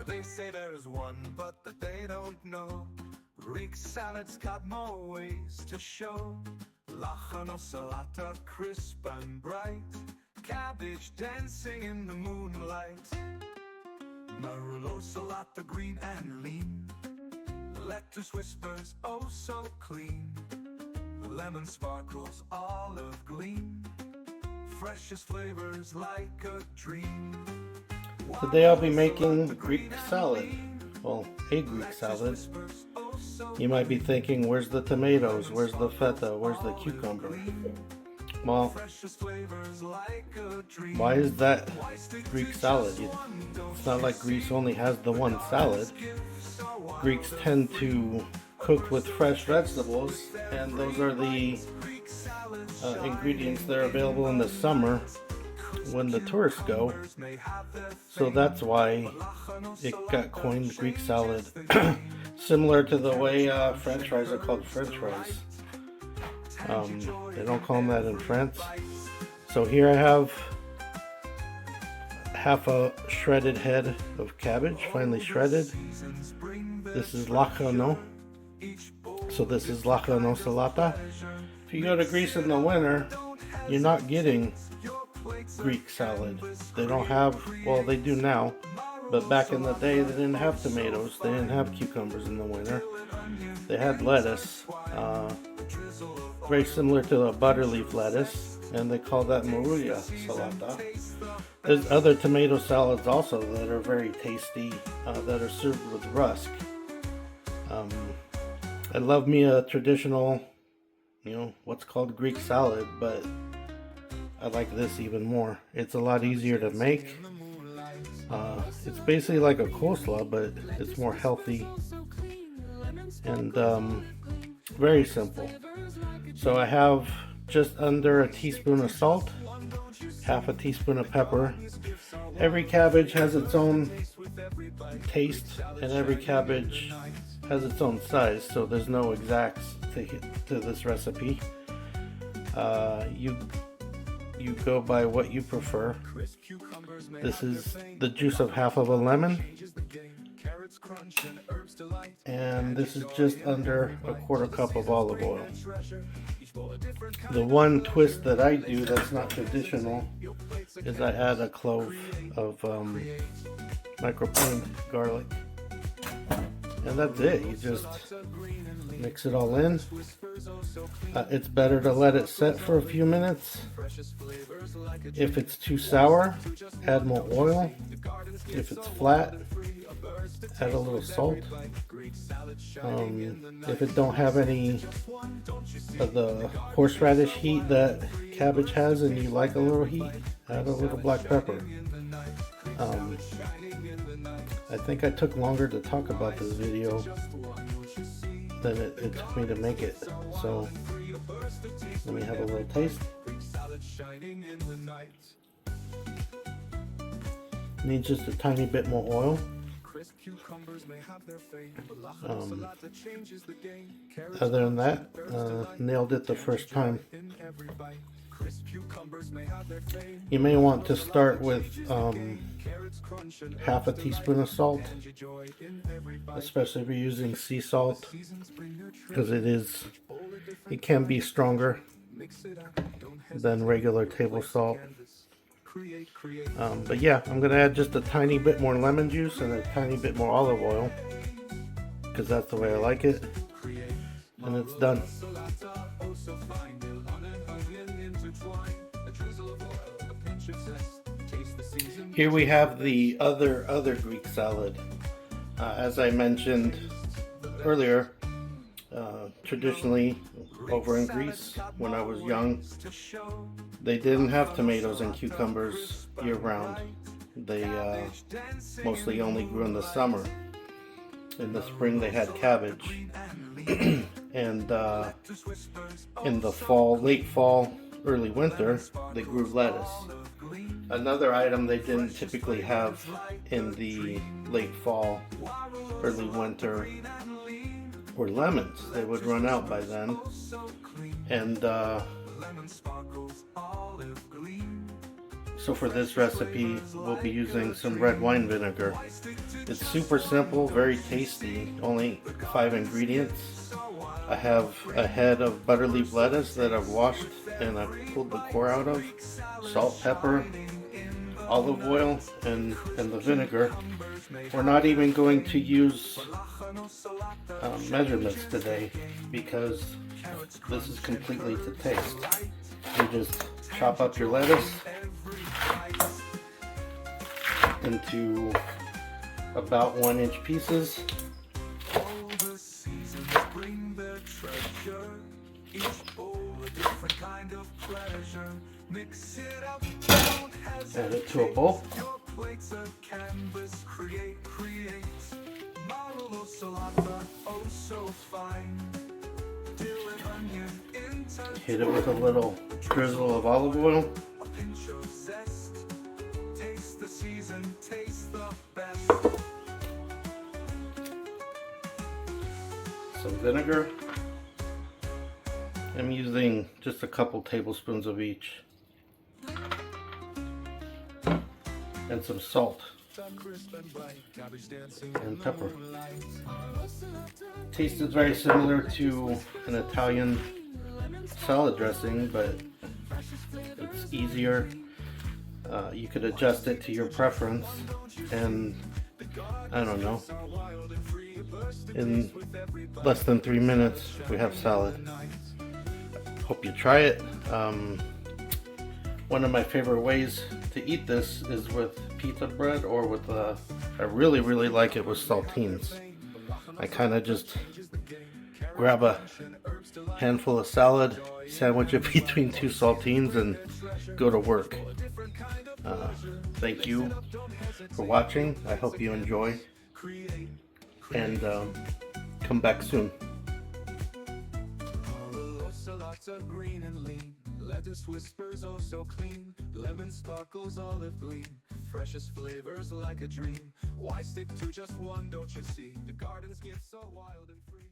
They say there's one, but that they don't know. Greek salad's got more ways to show. Lahanosalata, crisp and bright. Cabbage dancing in the moonlight. Maroulosalata, green and lean. Lettuce whispers, oh so clean. Lemon sparkles, olive gleam. Freshest flavors like a dream. Today I'll be making Greek salad. Well, a Greek salad. You might be thinking, where's the tomatoes? Where's the feta? Where's the cucumber? Well, why is that Greek salad? It's not like Greece only has the one salad. Greeks tend to cook with fresh vegetables, and those are the ingredients that are available in the summer when the tourists go. So that's why it got coined Greek salad. Similar to the way French fries are called French fries. They don't call them that in France. So here I have half a shredded head of cabbage, finely shredded. This is Lahano. So this is Lahanosalata. If you go to Greece in the winter, you're not getting Greek salad. They don't have, well, they do now, but back in the day they didn't have tomatoes, they didn't have cucumbers in the winter. They had lettuce, very similar to a butter leaf lettuce, and they call that Maroulosalata. There's other tomato salads also that are very tasty, that are served with rusk. I love me a traditional, what's called Greek salad, but I like this even more. It's a lot easier to make. It's basically like a coleslaw, but it's more healthy and very simple. So I have just under a teaspoon of salt, half a teaspoon of pepper. Every cabbage has its own taste, and every cabbage has its own size, so there's no exacts to this recipe. You go by what you prefer. This is the juice of half of a lemon, and this is just under a quarter cup of olive oil. The one twist that I do that's not traditional is I add a clove of microplaned garlic, and that's it. You just mix it all in. It's better to let it set for a few minutes. If it's too sour, add more oil. If it's flat, add a little salt. If it don't have any of the horseradish heat that cabbage has and you like a little heat, add a little black pepper. I think I took longer to talk about this video than it took me to make it. So let me have a little taste. Needs just a tiny bit more oil. Other than that, nailed it the first time. You may want to start with half a teaspoon of salt, especially if you're using sea salt, because it can be stronger than regular table salt. But yeah, I'm gonna add just a tiny bit more lemon juice and a tiny bit more olive oil, because that's the way I like it, and it's done. Here we have the other Greek salad. As I mentioned earlier, traditionally over in Greece, when I was young, they didn't have tomatoes and cucumbers year round. They mostly only grew in the summer. In the spring they had cabbage. And in the fall, late fall, early winter, they grew lettuce. Another item they didn't typically have in the late fall, early winter were lemons. They would run out by then. And So for this recipe, we'll be using some red wine vinegar. It's super simple, very tasty, only 5 ingredients. I have a head of butter leaf lettuce that I've washed and I've pulled the core out of, salt, pepper, olive oil, and the vinegar. We're not even going to use measurements today because this is completely to taste. You just chop up your lettuce into about 1-inch pieces. Add it to a bowl. Hit it with a little drizzle of olive oil. Some vinegar. I'm using just a couple tablespoons of each. And some salt and pepper. Taste is very similar to an Italian salad dressing, but it's easier. You could adjust it to your preference, and I don't know, in less than 3 minutes we have salad. Hope you try it. One of my favorite ways to eat this is with pita bread, or with I really like it with saltines. I kind of just grab a handful of salad, sandwich it between 2 saltines, and go to work. Thank you for watching. I hope you enjoy, and come back soon. Green and lean, lettuce whispers oh so clean, lemon sparkles olive gleam, freshest flavors like a dream. Why stick to just one, don't you see? The gardens get so wild and free.